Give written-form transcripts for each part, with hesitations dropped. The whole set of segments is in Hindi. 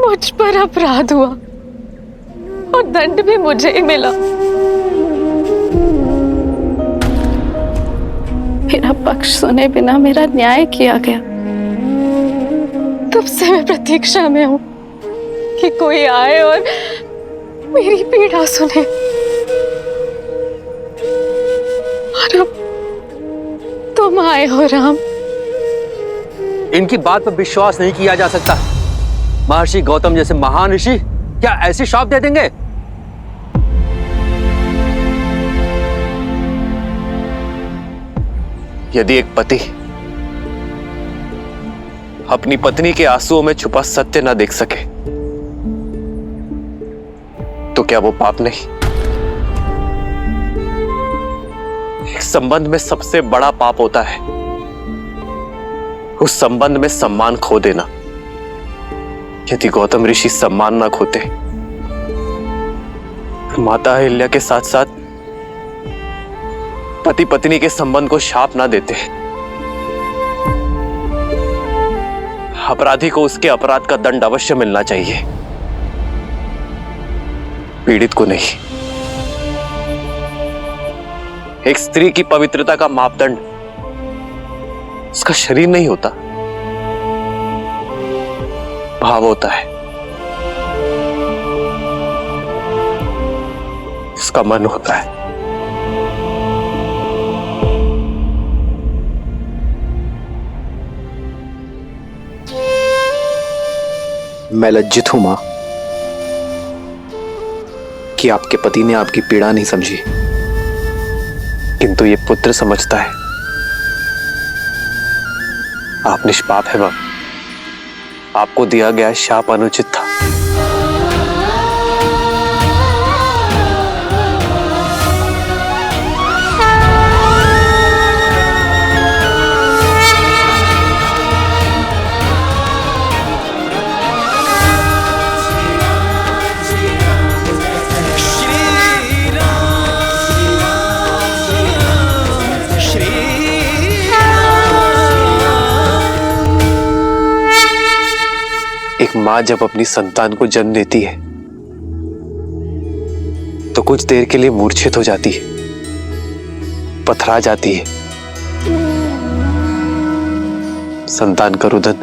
मुझ पर अपराध हुआ और दंड भी मुझे ही मिला। मेरा पक्ष सुने बिना मेरा न्याय किया गया। तब से मैं प्रतीक्षा में हूं कि कोई आए और मेरी पीड़ा सुने। और अब तुम आए हो राम। इनकी बात पर विश्वास नहीं किया जा सकता। महर्षि गौतम जैसे महान ऋषि क्या ऐसी श्राप दे देंगे? यदि एक पति अपनी पत्नी के आंसुओं में छुपा सत्य ना देख सके तो क्या वो पाप नहीं? एक संबंध में सबसे बड़ा पाप होता है उस संबंध में सम्मान खो देना। यदि गौतम ऋषि सम्मान ना खोते, माता अहिल्या के साथ साथ पति पत्नी के संबंध को शाप ना देते, अपराधी को उसके अपराध का दंड अवश्य मिलना चाहिए, पीड़ित को नहीं। एक स्त्री की पवित्रता का मापदंड उसका शरीर नहीं होता, भाव होता है, उसका मन होता है। मैं लज्जित हूं मां कि आपके पति ने आपकी पीड़ा नहीं समझी, किंतु ये पुत्र समझता है। आप निष्पाप है मां, आपको दिया गया शाप अनुचित था। एक मां जब अपनी संतान को जन्म देती है तो कुछ देर के लिए मूर्छित हो जाती है, पथरा जाती है। संतान का रुदन,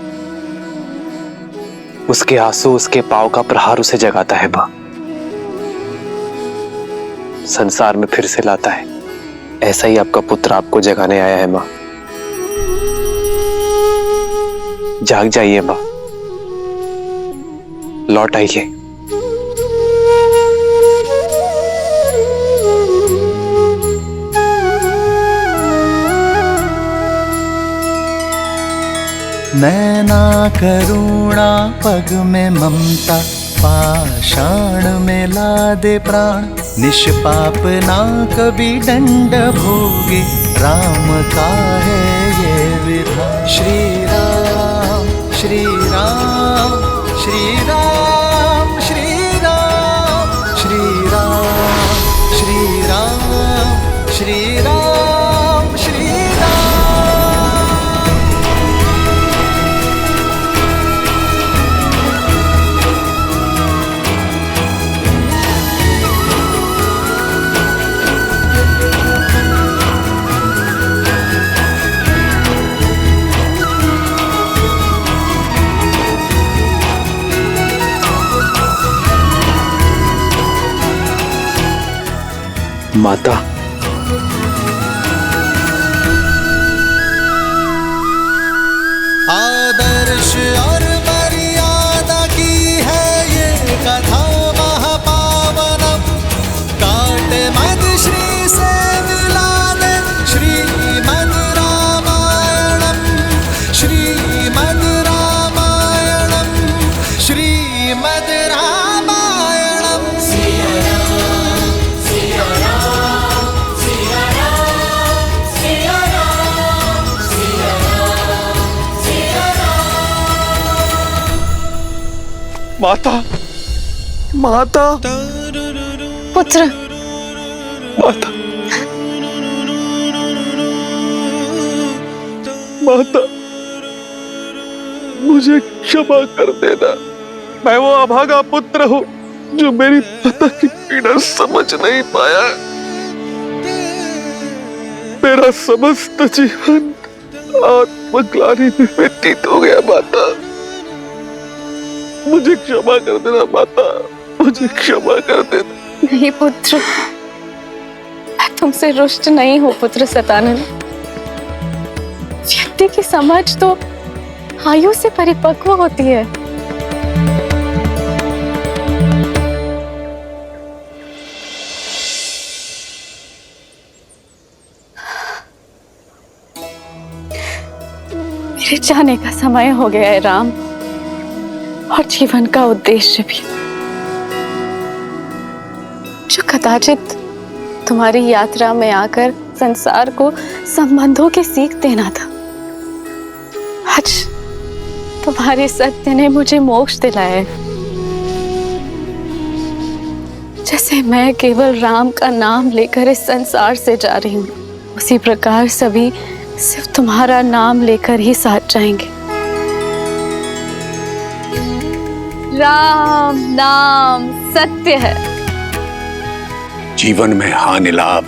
उसके आंसू, उसके पांव का प्रहार उसे जगाता है मां, संसार में फिर से लाता है। ऐसा ही आपका पुत्र आपको जगाने आया है मां। जाग जाइए मां, लौट आइए। नैना करुणा पग में ममता, पाषाण में लादे प्राण, निष्पाप ना कभी दंड भोगे, राम का है ये विधान। श्री राम श्री राम श्री राम श्री राम श्री राम श्री राम श्री राम श्री राम। माता, आदर्श और मर्यादा की है ये कथा महापावनम, काट मद श्री से मिला दे श्रीमद् रामायणम, श्रीमद् रामायणम, श्रीमद् रामायणम। माता, माता, पुत्र, माता, माता, मुझे क्षमा कर देना। मैं वो अभागा पुत्र हूं जो मेरी माता की पीड़ा समझ नहीं पाया। मेरा समस्त जीवन आत्मग्लानि में व्यतीत हो गया। माता, मुझे क्षमा कर देना। माता, मुझे क्षमा कर देना। नहीं पुत्र, मैं तुमसे रुष्ट नहीं हूं पुत्र सतानंद। व्यक्ति की समझ तो आयु से परिपक्व होती है। मेरे जाने का समय हो गया है राम, और जीवन का उद्देश्य भी, जो कदाचित तुम्हारी यात्रा में आकर संसार को संबंधों की सीख देना था। आज तुम्हारे सत्य ने मुझे मोक्ष दिलाया है। जैसे मैं केवल राम का नाम लेकर इस संसार से जा रही हूँ, उसी प्रकार सभी सिर्फ तुम्हारा नाम लेकर ही साथ जाएंगे। राम नाम सत्य है। जीवन में हानि लाभ,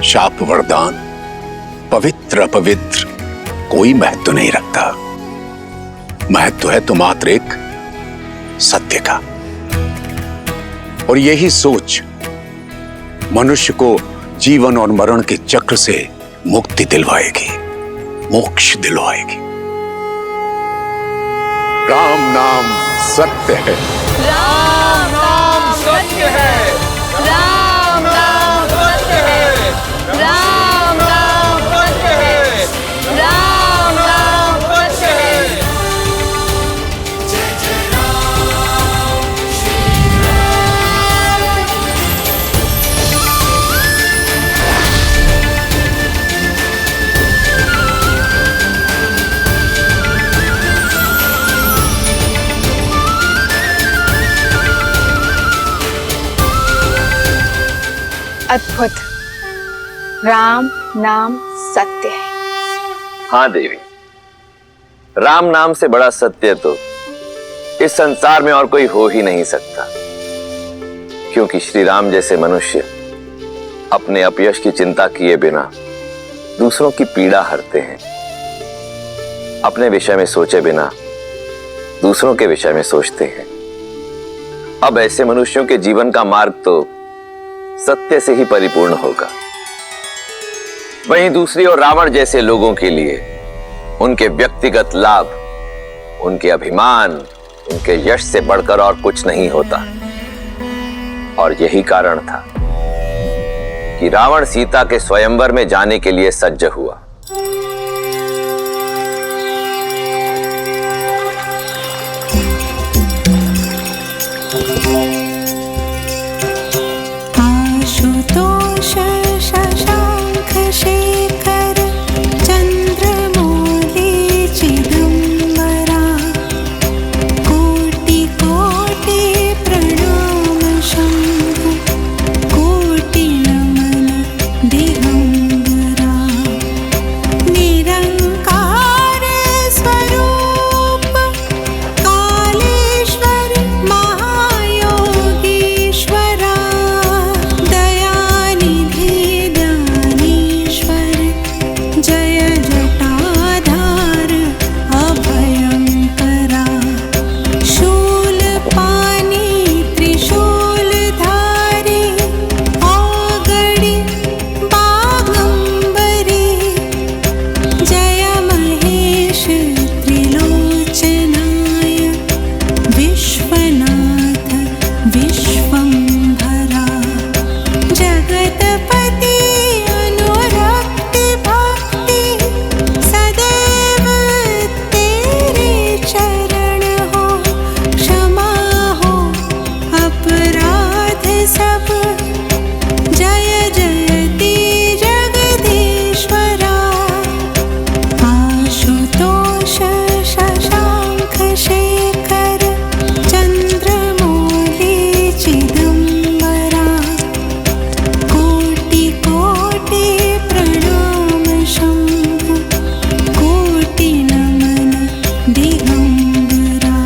शाप वरदान, पवित्र अपवित्र कोई महत्व नहीं रखता। महत्व है तो मात्र एक सत्य का। और यही सोच मनुष्य को जीवन और मरण के चक्र से मुक्ति दिलवाएगी, मोक्ष दिलवाएगी। राम नाम सत्य है। राम नाम सत्य है। राम नाम सत्य है। राम नाम सत्य है। राम नाम सत्य है। जय जय राम श्री राम। अद्भुत। राम नाम सत्य है। हाँ देवी, राम नाम से बड़ा सत्य तो इस संसार में और कोई हो ही नहीं सकता। क्योंकि श्री राम जैसे मनुष्य अपने अपयश की चिंता किए बिना दूसरों की पीड़ा हरते हैं। अपने विषय में सोचे बिना दूसरों के विषय में सोचते हैं। अब ऐसे मनुष्यों के जीवन का मार्ग तो सत्य से ही परिपूर्ण होगा। वहीं दूसरी ओर रावण जैसे लोगों के लिए उनके व्यक्तिगत लाभ, उनके अभिमान, उनके यश से बढ़कर और कुछ नहीं होता। और यही कारण था कि रावण सीता के स्वयंवर में जाने के लिए सज्ज हुआ। आशुतोष शशांक शेखर चंद्रमौली चिदंबरा कोटि कोटि प्रणाम शंभु कोटि नमन दिगंबरा निरंकार स्वरूप कालेश्वर महायोगीश्वरा दयानिधि ज्ञानेश्वर जय जटाधार अभयंकरा शूलपाणि त्रिशूलधारी औगणि बागंबरी जय महेश त्रिलोचनाय विश्वनाथ विश्वंभरा जगतपति अनुरक्ति भक्ति सदैव तेरे चरण हो क्षमा हो अपराध सब जय जयति जगदीश्वरा आशुतोष शशांक शेखर चंद्रमौली चिदंबरा कोटि कोटि प्रणाम शंभु कोटि नमन दिगंबरा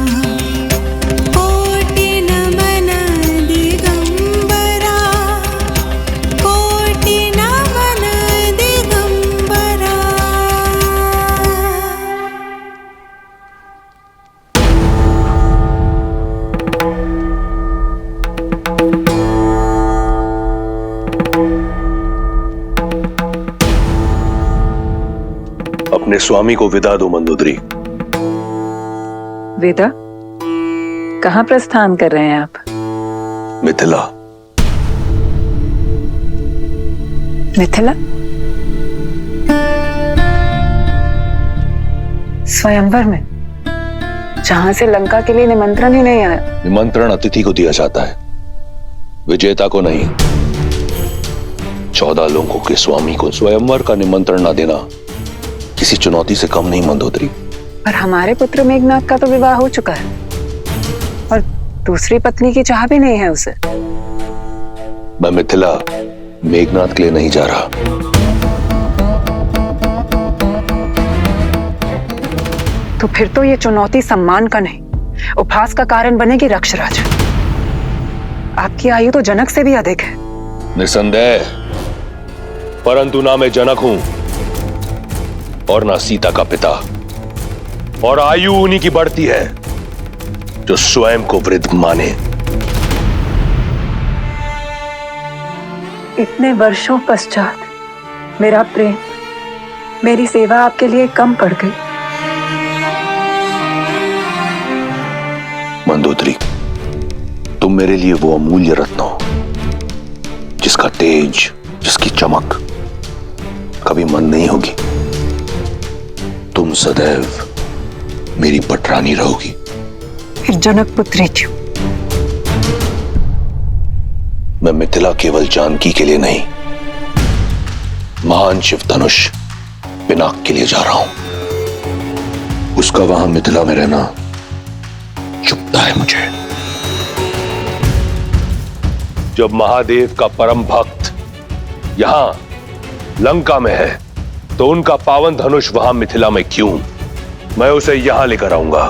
अपने स्वामी को विदा दो मंदोदरी। वेदा, कहाँ प्रस्थान कर रहे हैं आप? मिथिला। मिथिला? स्वयंवर में, जहां से लंका के लिए निमंत्रण ही नहीं आया। निमंत्रण अतिथि को दिया जाता है, विजेता को नहीं। 14 लोगों के स्वामी को स्वयंवर का निमंत्रण ना देना किसी चुनौती से कम नहीं मंदोदरी। पर हमारे पुत्र मेघनाथ का तो विवाह हो चुका है और दूसरी पत्नी की चाह भी नहीं है उसे। मैं मिथिला मेघनाथ के लिए नहीं जा रहा। तो फिर तो ये चुनौती सम्मान का नहीं, उपहास का कारण बनेगी रक्षराज। आपकी आयु तो जनक से भी अधिक है। निसंदेह, परंतु ना मैं जनक हूं और ना सीता का पिता। और आयु उन्हीं की बढ़ती है जो स्वयं को वृद्ध माने। इतने वर्षों पश्चात मेरा प्रेम, मेरी सेवा आपके लिए कम पड़ गई। मंदोदरी, तुम मेरे लिए वो अमूल्य रत्न हो जिसका तेज, जिसकी चमक कभी मंद नहीं होगी। तुम सदैव मेरी पटरानी रहोगी। फिर जनक पुत्री क्यों? मैं मिथिला केवल जानकी के लिए नहीं, महान शिव धनुष पिनाक के लिए जा रहा हूं। उसका वहां मिथिला में रहना चुभता है मुझे। जब महादेव का परम भक्त यहां लंका में है तो उनका पावन धनुष वहां मिथिला में क्यों? मैं उसे यहां लेकर आऊंगा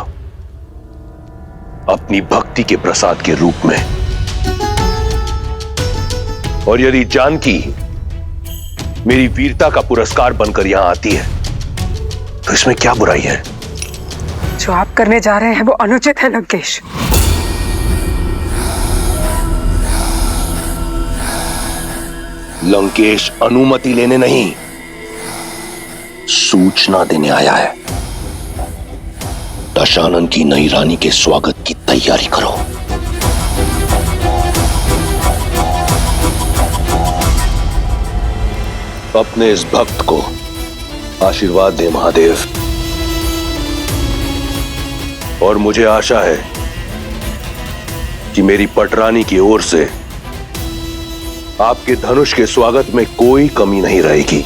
अपनी भक्ति के प्रसाद के रूप में। और यदि जानकी मेरी वीरता का पुरस्कार बनकर यहां आती है तो इसमें क्या बुराई है? जो आप करने जा रहे हैं वो अनुचित है लंकेश। लंकेश अनुमति लेने नहीं, सूचना देने आया है। दशानन की नई रानी के स्वागत की तैयारी करो। अपने इस भक्त को आशीर्वाद दे महादेव। और मुझे आशा है कि मेरी पटरानी की ओर से आपके धनुष के स्वागत में कोई कमी नहीं रहेगी।